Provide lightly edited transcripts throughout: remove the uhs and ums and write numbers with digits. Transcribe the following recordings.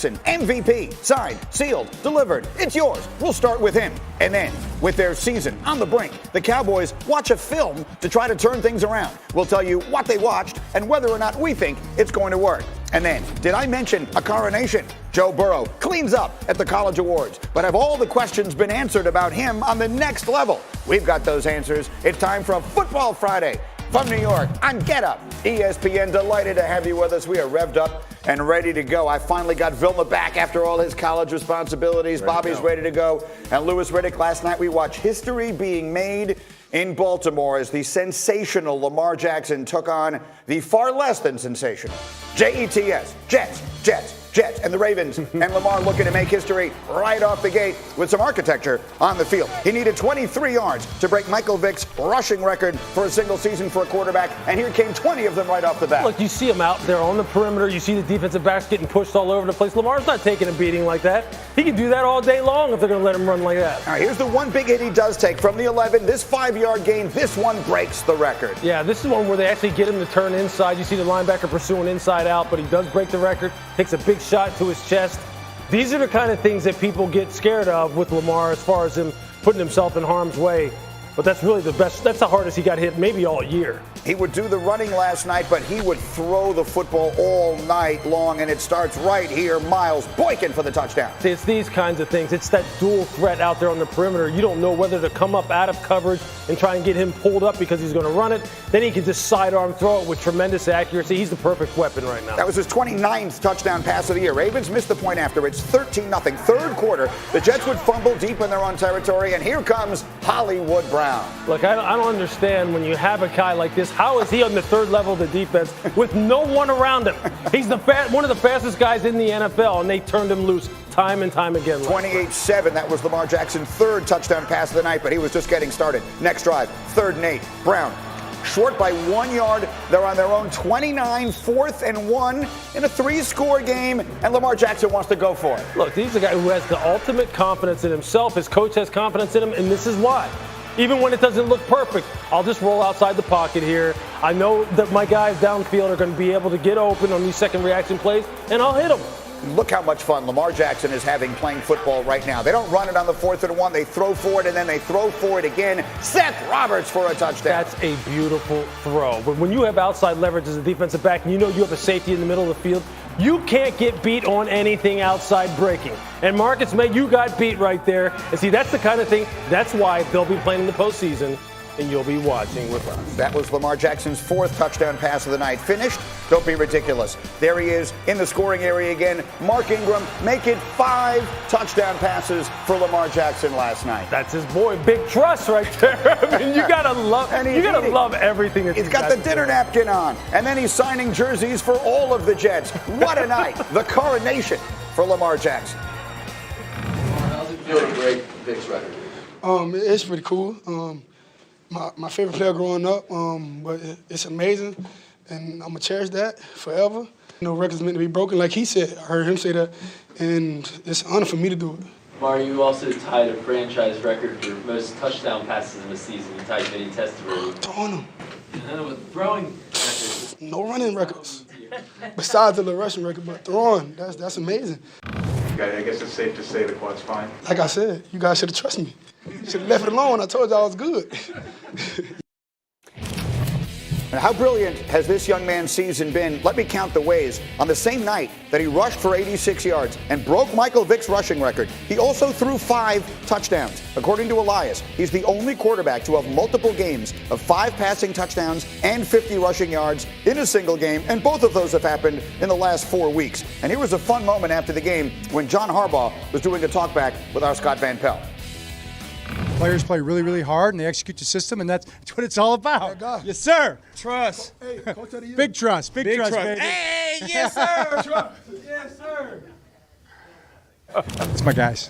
Jackson, MVP, signed, sealed, delivered. It's yours. We'll start with him. And then, with their season on the brink, the Cowboys watch a film to try to turn things around. We'll tell you what they watched and whether or not we think it's going to work. And then, did I mention a coronation? Joe Burrow cleans up at the College Awards. But have all the questions been answered about him on the next level? We've got those answers. It's time for a Football Friday. From New York, I'm Get Up, ESPN. Delighted to have you with us. We are revved up and ready to go. I finally got Vilma back after all his college responsibilities. Bobby's ready to go. And Louis Riddick, last night we watched history being made in Baltimore as the sensational Lamar Jackson took on the far less than sensational Jets, Jets, and the Ravens. And Lamar looking to make history right off the gate with some architecture on the field. He needed 23 yards to break Michael Vick's rushing record for a single season for a quarterback, and here came 20 of them right off the bat. Look, you see him out there on the perimeter. You see the defensive backs getting pushed all over the place. Lamar's not taking a beating like that. He can do that all day long if they're going to let him run like that. All right, here's the one big hit he does take from the 11. This 5-yard gain, this one breaks the record. Yeah, this is one where they actually get him to turn inside. You see the linebacker pursuing inside out, but he does break the record, takes a big shot to his chest. These are the kind of things that people get scared of with Lamar as far as him putting himself in harm's way. But that's really the best. That's the hardest he got hit maybe all year. He would do the running last night, but he would throw the football all night long, and it starts right here. Miles Boykin for the touchdown. See, it's these kinds of things. It's that dual threat out there on the perimeter. You don't know whether to come up out of coverage and try and get him pulled up because he's going to run it. Then he can just sidearm throw it with tremendous accuracy. He's the perfect weapon right now. That was his 29th touchdown pass of the year. Ravens missed the point after. It's 13-0. Third quarter, the Jets would fumble deep in their own territory, and here comes Hollywood Brown. Look, I don't understand when you have a guy like this. How is he on the third level of the defense with no one around him? He's one of the fastest guys in the NFL, and they turned him loose time and time again. 28-7. That was Lamar Jackson's third touchdown pass of the night, but he was just getting started. Next drive, 3rd and 8. Brown short by 1 yard. They're on their own 29, 4th and 1 in a 3-score game, and Lamar Jackson wants to go for it. Look, he's a guy who has the ultimate confidence in himself. His coach has confidence in him, and this is why. Even when it doesn't look perfect, I'll just roll outside the pocket here. I know that my guys downfield are going to be able to get open on these second reaction plays, and I'll hit them. Look how much fun Lamar Jackson is having playing football right now. They don't run it on the 4th and 1. They throw for it, and then they throw for it again. Seth Roberts for a touchdown. That's a beautiful throw. But when you have outside leverage as a defensive back, and you know you have a safety in the middle of the field, you can't get beat on anything outside breaking. And Marcus May, you got beat right there. And see, that's the kind of thing, that's why they'll be playing in the postseason, and you'll be watching with us. That was Lamar Jackson's 4th touchdown pass of the night. Finished? Don't be ridiculous. There he is in the scoring area again. Mark Ingram make it 5 touchdown passes for Lamar Jackson last night. That's his boy, Big Trust right there. I mean, you gotta love everything that he's got the dinner napkin on, and then he's signing jerseys for all of the Jets. What a night! The coronation for Lamar Jackson. How's it feel to break Vick's record? It's pretty cool. My favorite player growing up, but it's amazing, and I'm going to cherish that forever. Records meant to be broken, like he said. I heard him say that, and it's an honor for me to do it. Mar, you also tied a franchise record for most touchdown passes in a season. You tied Vinny Testaverde. Throwing them. Throwing records. No running records. Besides the rushing record, but throwing, that's amazing. I guess it's safe to say the quad's fine. Like I said, you guys should have trusted me. Should have left it alone. I told you I was good. And how brilliant has this young man's season been? Let me count the ways. On the same night that he rushed for 86 yards and broke Michael Vick's rushing record, he also threw 5 touchdowns. According to Elias, he's the only quarterback to have multiple games of 5 passing touchdowns and 50 rushing yards in a single game, and both of those have happened in the last 4 weeks. And here was a fun moment after the game when John Harbaugh was doing a talkback with our Scott Van Pelt. Players play really, really hard, and they execute the system, and that's what it's all about. Yes, sir. Trust. Hey, Coach of the Year. Big trust, baby. Hey, yes, sir. Yes, sir. It's my guys.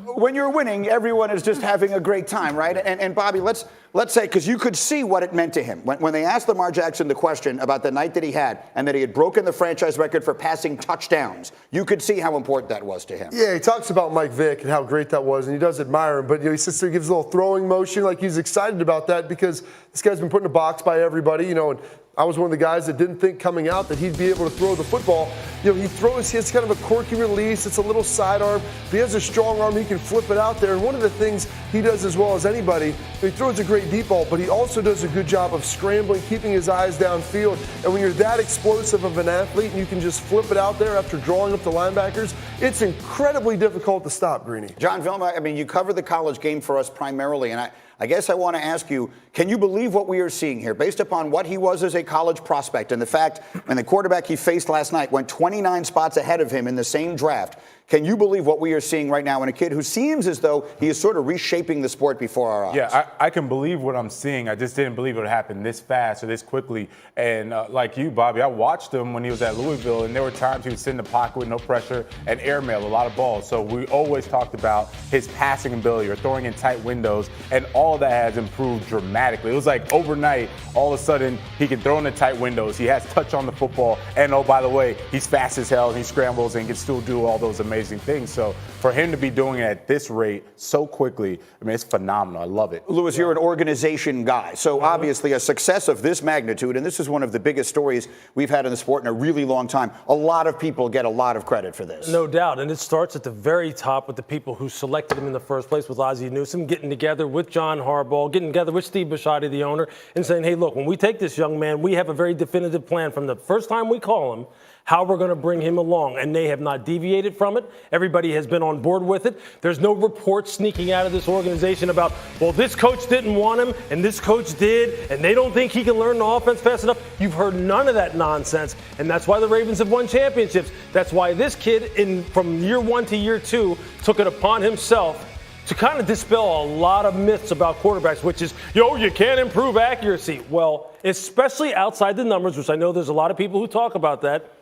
When you're winning, everyone is just having a great time, right? And Bobby, let's let's say, because you could see what it meant to him. When they asked Lamar Jackson the question about the night that he had and that he had broken the franchise record for passing touchdowns, you could see how important that was to him. Yeah, he talks about Mike Vick and how great that was, and he does admire him. But he sits there, gives a little throwing motion, like he's excited about that because this guy's been put in a box by everybody, and I was one of the guys that didn't think coming out that he'd be able to throw the football. He has kind of a quirky release. It's a little sidearm. But he has a strong arm. He can flip it out there. And one of the things he does as well as anybody, he throws a great deep ball, but he also does a good job of scrambling, keeping his eyes downfield. And when you're that explosive of an athlete and you can just flip it out there after drawing up the linebackers, it's incredibly difficult to stop, Greeny. John Vilma, you cover the college game for us primarily, and I guess I want to ask you, can you believe what we are seeing here based upon what he was as a college prospect and the fact when the quarterback he faced last night went 29 spots ahead of him in the same draft? Can you believe what we are seeing right now in a kid who seems as though he is sort of reshaping the sport before our eyes? Yeah, I can believe what I'm seeing. I just didn't believe it would happen this fast or this quickly. And like you, Bobby, I watched him when he was at Louisville, and there were times he would sit in the pocket with no pressure and airmail a lot of balls. So we always talked about his passing ability or throwing in tight windows, and all of that has improved dramatically. It was like overnight, all of a sudden, he can throw in the tight windows. He has touch on the football. And oh, by the way, he's fast as hell, and he scrambles and can still do all those amazing things. So for him to be doing it at this rate so quickly, it's phenomenal. I love it. Louis, you're an organization guy. So obviously a success of this magnitude, and this is one of the biggest stories we've had in the sport in a really long time. A lot of people get a lot of credit for this. No doubt. And it starts at the very top with the people who selected him in the first place, with Ozzie Newsome, getting together with John Harbaugh, getting together with Steve Bisciotti, the owner, and saying, hey, look, when we take this young man, we have a very definitive plan from the first time we call him, how we're going to bring him along. And they have not deviated from it. Everybody has been on board with it. There's no reports sneaking out of this organization about, well, this coach didn't want him and this coach did, and they don't think he can learn the offense fast enough. You've heard none of that nonsense. And that's why the Ravens have won championships. That's why this kid, from year 1 to year 2, took it upon himself to kind of dispel a lot of myths about quarterbacks, which is, you can't improve accuracy. Well, especially outside the numbers, which I know there's a lot of people who talk about that.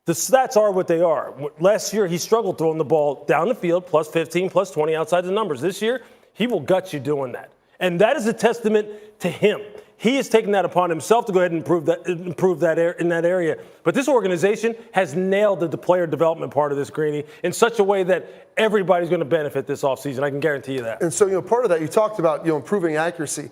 The stats are what they are. Last year, he struggled throwing the ball down the field, plus 15, plus 20 outside the numbers. This year, he will gut you doing that. And that is a testament to him. He has taken that upon himself to go ahead and improve that in that area. But this organization has nailed the player development part of this, Greeny, in such a way that everybody's going to benefit this offseason. I can guarantee you that. And so, part of that, you talked about, improving accuracy.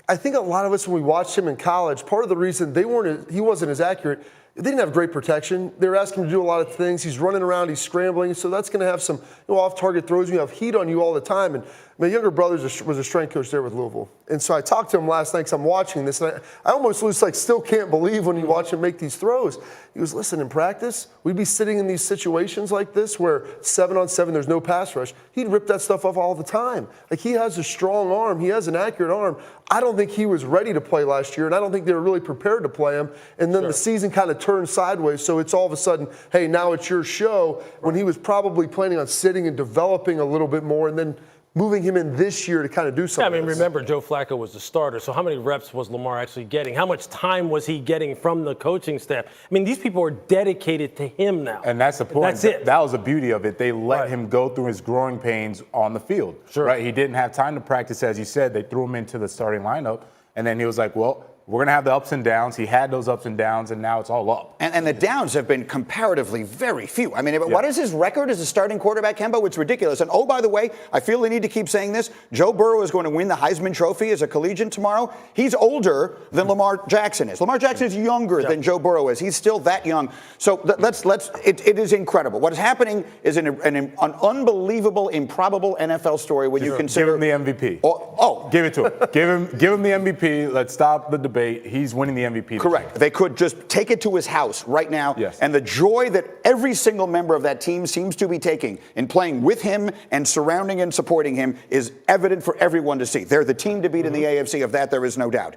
I think a lot of us, when we watched him in college, part of the reason he wasn't as accurate, they didn't have great protection. They were asking him to do a lot of things. He's running around, he's scrambling, so that's going to have some off-target throws. You have heat on you all the time. And my younger brother was a strength coach there with Louisville. And so I talked to him last night because I'm watching this, and I almost still can't believe when you watch him make these throws. He goes, listen, in practice, we'd be sitting in these situations like this where 7-on-7, there's no pass rush. He'd rip that stuff off all the time. Like, he has a strong arm. He has an accurate arm. I don't think he was ready to play last year, and I don't think they were really prepared to play him. And then the season kind of turned sideways, so it's all of a sudden, hey, now it's your show, when he was probably planning on sitting and developing a little bit more, and then moving him in this year to kind of do something. Yeah, remember, Joe Flacco was the starter, so how many reps was Lamar actually getting? How much time was he getting from the coaching staff? These people are dedicated to him now. And that's the point. That's it. That was the beauty of it. They let him go through his growing pains on the field. Sure. Right? He didn't have time to practice, as you said. They threw him into the starting lineup, and then he was like, well, we're going to have the ups and downs. He had those ups and downs, and now it's all up. And the downs have been comparatively very few. What is his record as a starting quarterback, Kemba? It's ridiculous. And, oh, by the way, I feel the need to keep saying this. Joe Burrow is going to win the Heisman Trophy as a collegian tomorrow. He's older than Lamar Jackson is. Lamar Jackson is younger than Joe Burrow is. He's still that young. So it is incredible. What is happening is an unbelievable, improbable NFL story when you consider. Give him the MVP. Give it to him. Give him the MVP. Let's stop the debate. He's winning the MVP. Correct. They could just take it to his house right now. Yes. And the joy that every single member of that team seems to be taking in playing with him and surrounding and supporting him is evident for everyone to see. They're the team to beat in the AFC. Of that, there is no doubt.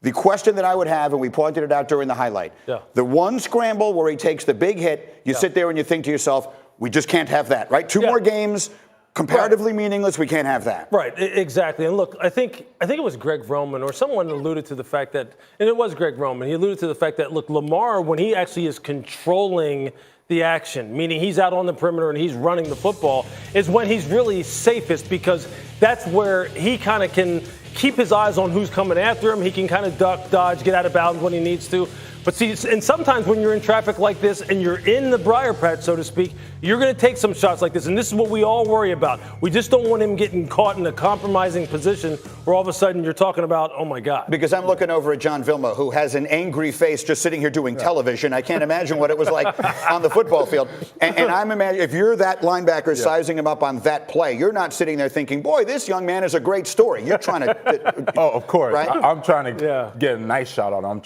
The question that I would have, and we pointed it out during the highlight, the one scramble where he takes the big hit, you sit there and you think to yourself, we just can't have that, right? Two more games. Comparatively meaningless, we can't have that. Right, exactly. And look, I think it was Greg Roman or someone alluded to the fact that, and it was Greg Roman, he alluded to the fact that, look, Lamar, when he actually is controlling the action, meaning he's out on the perimeter and he's running the football, is when he's really safest, because that's where he kind of can, keep his eyes on who's coming after him. He can kind of duck, dodge, get out of bounds when he needs to. But see, and sometimes when you're in traffic like this and you're in the briar patch, so to speak, you're going to take some shots like this. And this is what we all worry about. We just don't want him getting caught in a compromising position where all of a sudden you're talking about, oh, my God. Because I'm looking over at John Vilma, who has an angry face just sitting here doing television. I can't imagine what it was like on the football field. And I'm imagining, if you're that linebacker sizing him up on that play, you're not sitting there thinking, boy, this young man is a great story. You're trying to. Oh, of course. Right? I'm trying to get a nice shot on him.